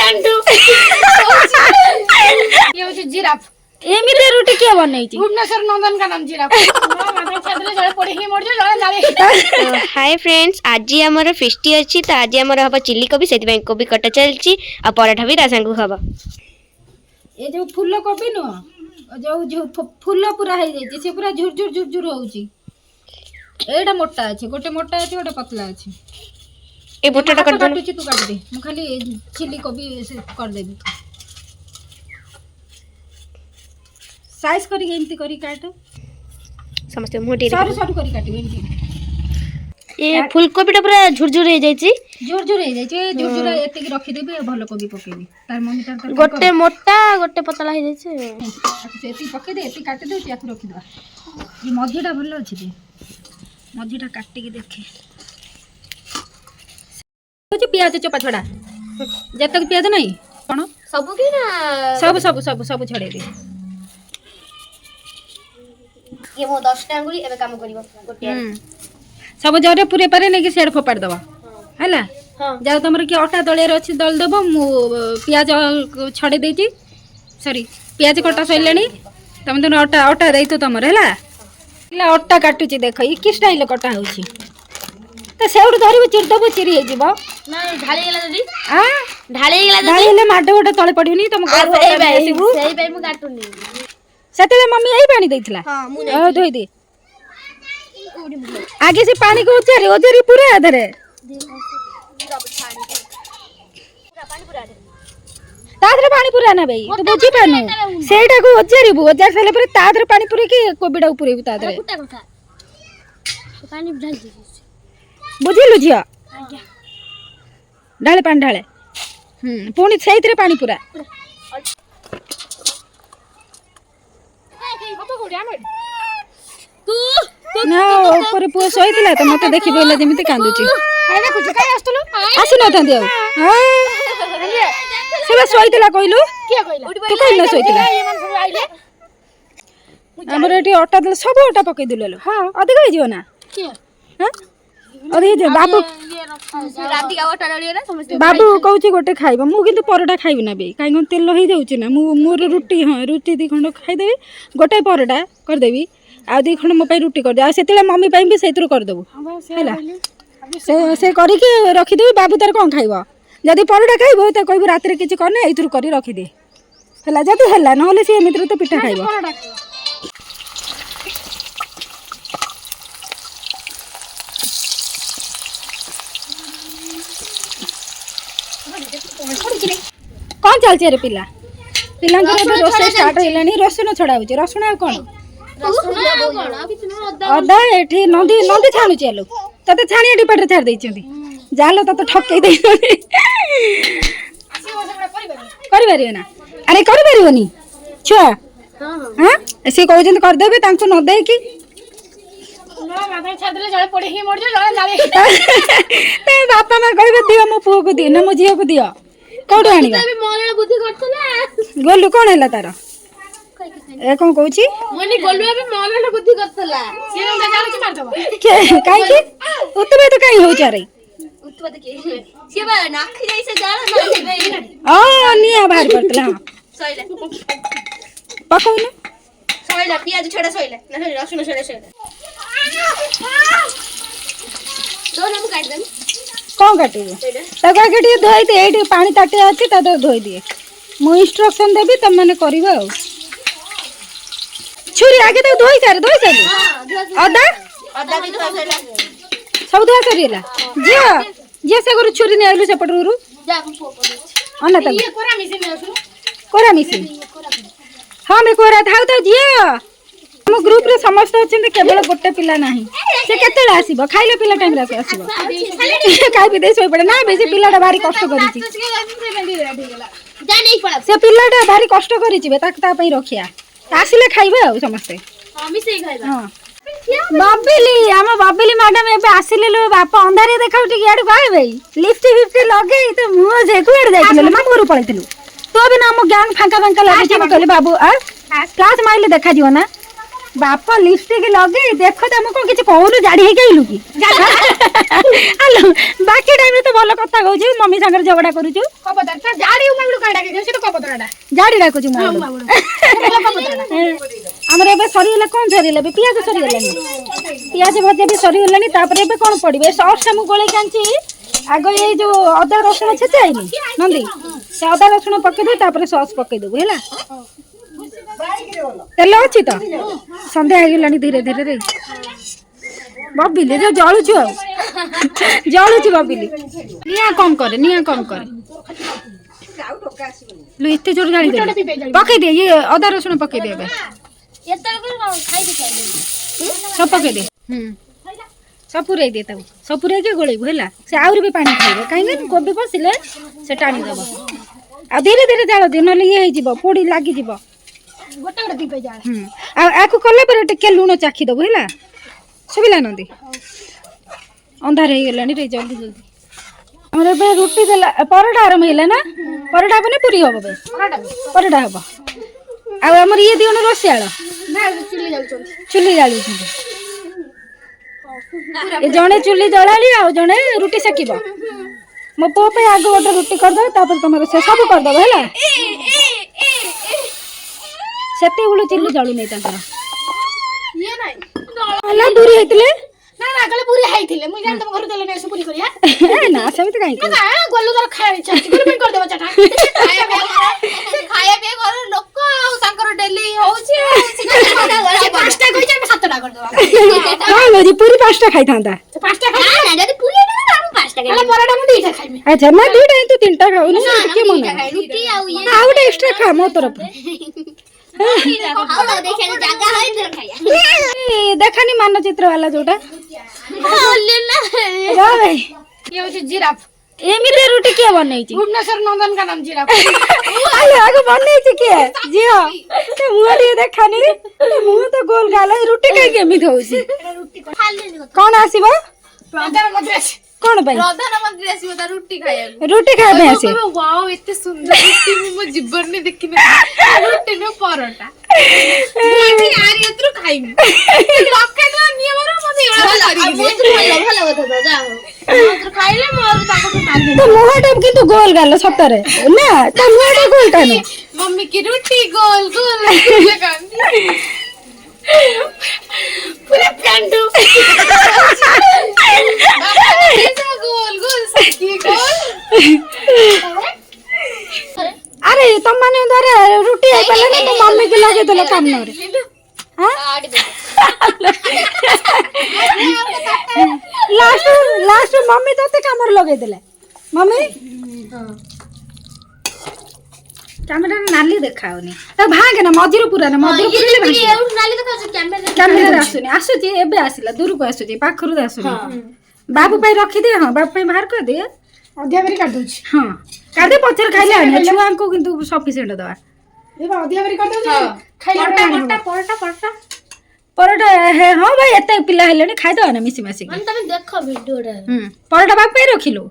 गांडू ये होची जिराफ एमिते रुटी के बनई छी भुवनेश्वर नंदनकानन जिराफ माथा छादले जळे पड़ी ही मर जळे नाले हाय फ्रेंड्स आज आमर फेस्टी अच्छी तो आज आमर हम चिल्ली कोबी से कोबी कटा चलती आ पराठा भी सांगू हम ये जो फूल कोबी नो जो फूल पूरा हो जाई से पूरा झुरझुर झुरझुर होउची एटा मोटा अछि गोटे मोटा अछि गोटे पतला अछि ए बोटाटा काट दे तू काट दे मु खाली चिल्ली कोबी से कर देबी साइज करी एमती करी काट समस्त मोटी सारू सारू करी काटी एमती ये फूलकोबीटा पूरा झुरझुर हो जाई झुरझुर हो जाई झुरझुर एते की रखी देबी भलो कोबी पकेबी तार मम्मी तार गोटे मोटा गोटे पतला हो जाई से एती पके दे एती काट दे याकु रखी दवा ये मझीटा भलो अछि दे मझीटा काटी के देखे जो प्याज चोपा छड़ा जब तक प्याज नहीं कौन सब की ना सब सब सब सब छड़े दे ये मो 10 टा अंगुली एबे काम करिवो गोटे सब जरे पूरे पारे नहीं कि सेड फोपाड़ दवा हैला हां जाओ तमर कि आटा दळेर अछि दल देबो मु प्याज छड़े देती सॉरी प्याज कटा सइलेनी तम तो आटा आटा देइतो तमर हैला ला आटा काटुची देखो ई कि स्टाइल कटा होउची तो सेउड धरिबो चिर देबो चिरी हे जीवो ना ढाली गेला जदी आ ढाली गेला जदी ढालीले माडे गोटे तळे पडिउनी तम घर सेही भाई मु काटुनी सेतेले मम्मी एई पानी देइथिला हां मु ओ धोई दे आगे से पानी को उचारी ओजरी पूरा आधरे तादरे पानी पूरा ना भाई तू बुझी पानु सेटा को ओजरी बु ओजार साले पर तादरे पानी पूरे की कोबिडा पूरे तादरे कुटा कुटा पानी ढाल दे बुझिलु झिया ढाले पानी ढाले पुणी सेइतरे पानी पूरा ना ऊपर पुओ सोइतिला त मते देखि बोला जेमिति कांदुची आइ देखु काय आस्तलु आसी न थांदी आ सेबा सोइतिला कइलु के कइला तू कइला सोइतिला ये मन सब आइले हमर एटी आटा दल सब आटा पकई दिलेलो हां अधिक हो जियो ना के हां अधिक जे बाबू राती का आटा डालिए ना समझ बाबू कहूची गोटे खाइबा मु किंतु परोटा खाइबि ना बे काई गन तेल होई जाउची ना मु मोर रुटी हां रुटी दी खंड खाइ देबी गोटे परोटा कर देबी आ दी खंड मो पई रुटी कर दे आ सेतिला मम्मी पई भी सेतिरो कर देबो हैला से करी के रखी देबी बाबू तार कोन खाइबो जदी परोटा खाइबो त कहबो रात्री किछि करने एथुर करी रखी दे हैला जदी हैला नहले से मित्र तो पिठा खाइबो कौन चलছে रे पिला पिलांकर रोसे स्टार्ट हेलानी रसुन छडा होचे रसुन आ कोन अदा एठी नंदी नंदी छाणु चलो तते छाणी एठी पटरे छाड़ देई छंती जालो तते ठक्कई देई करि बारियो ना अरे करि बारियोनी छुआ हां से कहै जंत कर देबे तांको न दे की माथा छादले जळे पड़ी ही मर जळे नाले ते बापा मा कहबे दियो मो पुओ को दियो ना मो झियो को दियो कोडो आनिबा भी मोरला बुद्धि करतला गोलु कोन हैला तार ए कोन कहूची मनी गोलुआ भी मोरला बुद्धि करतला से न जाने की मार दबो के काई की उतबे तो काई हो चारे उत्पत के से बा नाख जाई से जाला ना आ निया बाहर करतला हां सोइला पकाउ ना सोइला प्याज छड़ा सोइला ना रसुन छड़ा सोइला दो नम काट दे कौन काटिबे तका के टी धोई दे एटी पानी ताटे अछि ता धोई दिए मु इंस्ट्रक्शन देबी तम माने करबा छुरी आगे तो धोई सारे अदा अदा भी तो सोइला सब धोआ सरीला जे जे से गुरु छुरी ने आइलु से पटरुरु जा को पोको अना तब ये कोरा मिसिन आसु कोरा मिसी हां मैं कोरा थाउ तो जिया हम ग्रुप रे समस्त अछन केवल गोटे पिला नाही से केतेला आसीबो खाइले पिला टाइम रे आसीबो काई भी देसो पड़े ना बेसी पिलाटा भारी कष्ट करिछि जा नहीं पड़ा से पिलाटा भारी कष्ट करिछि बे ता पई रखिया आसिले खाइबे आ समस्त हम ही से खाइबा हां बाबेली हम बाबेली मैडम एबे आसिले लो बापा अंधारे देखाउ टिक याड बाय भाई लिफ्ट 50 लगे तो मुह जे कुआड जाइतिले मामूर पळैतिलु तो अबे ना हम गैंग फांका फांका लागे छी कहले बाबू आ क्लास माइले देखा दियो ना बापा लिपस्टिक लगे देख तुम कौन किसी कहूनु जाड़ी है कहिलु कि हेलो बाकी टाइम तो भल कथा कहू मम्मी सागर झगड़ा करू कपदर जाड़ी उमागुड़ काटा के से तो कपदरडा जाड़ी डाकुछु हमर एबे सरीला कोन सरीला बे पियाज सरीला पियाज भजा भी सरीला तापर एबे कोन पड़िबे सॉस हम गोले कांची आगो ये जो अदा रसुण छेचाइनी नंदी से अदा रसुण पके दे तापर सॉस पके देबो हैला तेल अच्छी तो संध्या हो धीरे धीरे रे बबिली जो जलुचु जलुचु बबिली निया कम करे लो इतने जोर जाली दे पके दे ये अदा रसुण पके दे सब पके दे सब पुरे दे तब सब पुरे के गोलेबु हैला से आउरी भी पानी खाइबे काहे कोबी पसिले से टाणी देबो आ धीरे धीरे जाल दे नले ये हे जिवो पोड़ी लागी जिवो गोटे गोटे दीपे जाए आकु कले पर टिके लूण चाखी दबो हैला सुबिला नंदी अंधार हे गेलानी रे जल्दी जल्दी हमरे बे रोटी देला परोटा आरम हैला ना परोटा बने पूरी होबो बे परोटा होबो आ हमर ये दियोन रोसियाळ ना चुल्ली जाली छे ए जणे चुल्ली जळाली आ जणे रोटी सेकिबो मो पो पे आगो गोटे रोटी कर दो तापर तमरे से सब कर दबो हैला सेते उळु चिल्ली जळु नै तांकर ये नाही हला दूरी हेतले ना ना गले पूरी हाइथिले मुई जान तुम घर देले ने से पूरी करिया ना समित काई को ना गोलु दर खाय इच्छा गुरु में कर देबो चटा खाया पे घर लोक तांकर डेली होउची पांचटा कहि जे सातटा कर देबा हां लोजी पूरी पांचटा खाई थांदा पांचटा खाई ना जदी पूरी ना हम पांचटा खाई पराठा मु दीटा खाइमे अच्छा मैं दीटा तू तीनटा खाऊ ना के मन रोटी आउ ये आ उडे एक्स्ट्रा खा मो तरफ देखानी मानचित्र वाला जोटा ये होची जिराफ एमिते रोटी के बनई छी भुवनेश्वर नंदन का नाम जिराफ आले आगे बनई छी के जियो ते मुड़ी देखानी मुंह तो गोल गाला रोटी काई केमित होउची रोटी खाली कोन आसीबो प्रधानमंत्री कोन भाई प्रधानमंत्री आसीबो ता रोटी खाया रोटी खाबे आसी वाओ एते सुंदर रोटी मो जीवन में देखिने रोटी न परोटा माटी यार एतरो खाइमी लक्का न नियमरो मते एवढा करी भलो होता जा तो खाइले मोर ताको तो मार तो मुहटा किंतु गोल गाला सतरे ना तो मुहटा गोल कानो मम्मी की रोटी गोल गोल लगानी पूरा पेंडू गोल गोल सकी गोल अरे तुम माने उधर रोटी आई पहले ना मम्मी के लगे तो काम न रे हां लास्ट मम्मी तो ते काम लगे देले मम्मी कैमरा नाली देखाओनी त भाग ना मजिरो पूरा ना मजिरो पूरा नाली तो कैमरा आसुनी आसुची एबे आसिला दूर को आसुची पाखरु आसुनी बाबू पे रखी दे हां बाप पे बाहर कर दे अध्या बेरी काट दोछ हां कादे पचर खाइले आने छुआ को किंतु सफिशिएंट दवा ए बा अध्या बेरी काट दोछ खाइले परोटा परोटा है हां भाई एते पिला हेलेनी खाइ दो ना मिसी मासी मन तमे देखो वीडियो रे परोटा बाप पे रखिलो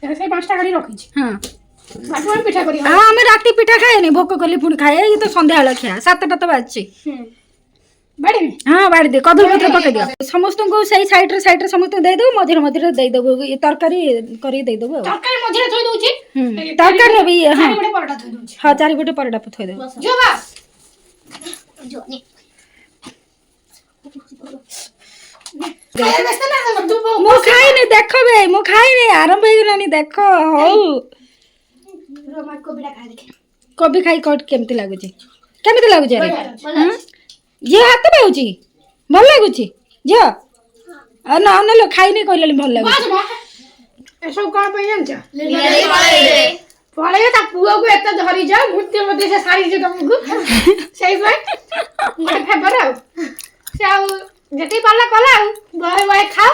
से पांचटा गाड़ी रखी छी हां बाटवा पिठा करी हां हम राती पिठा खाए नहीं भोक कली पुणी खाए ये तो संध्या वाला खिया 7टा तो बाजची बाड़ी में हां बाड़ी दे कदल पत्र पके दियो समस्त को सही साइड रे समस्त दे दो मझिर मझिर दे दबो ये तरकारी करी दे दबो तरकारी मझिरे थोइ दोछि तरकारी भी हां बड़े परोटा थोइ दोछि हां चारि गोटे परोटा थोइ दे जो बा जो ने मो खाई नहीं देखो बे मो खाई नहीं आरंभ हो गलानी देखो हो रोमा को बिड़ा खा देखे कोबी खाई कट केमती लागु छी केमती लागु छी रे जे हाथ पाउची भल लागु छी जे ना ना लो खाई नहीं कहले भल लागु ए सब का पे जान छ पळे ता पुओ को एत धरी जा मुत्ते मध्ये से सारी जे तुमको सही बात मैं फेबर आ से आ जति पाला कला बहे बहे खा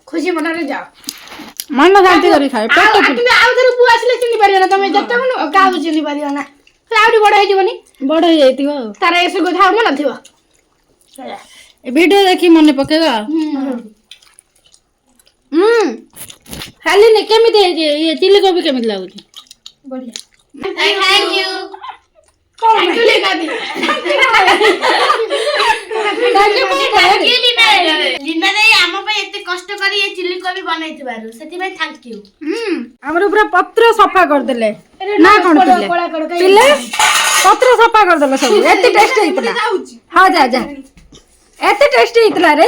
खुशी मनारे जाओ मन शांति करी खाए पेट तुम आउ थरु पुआ आसले चिनी परियो ना तमे जत्ते मन गाउ चिनी परियो ना से आउडी बड हे जीवनी बड़ हो जाइतिबो तारे एसे गोधा मन थिबो ए वीडियो देखी मन पकेगा खाली ने केमिति ये चिली कोबी केमिति लागु छी बढ़िया थैंक यू ଆମର ପୁରା ପତ୍ର ସଫା କରିଦେଲେ ନା କଣ ପିଲେ ପତ୍ର ସଫା କରିଦେଲେ ସବୁ ଏତେ ଟେଷ୍ଟ ହେଇଥିଲା। ହଁ ଯା ଯା ଏତେ ଟେଷ୍ଟ ହେଇଥିଲା ରେ।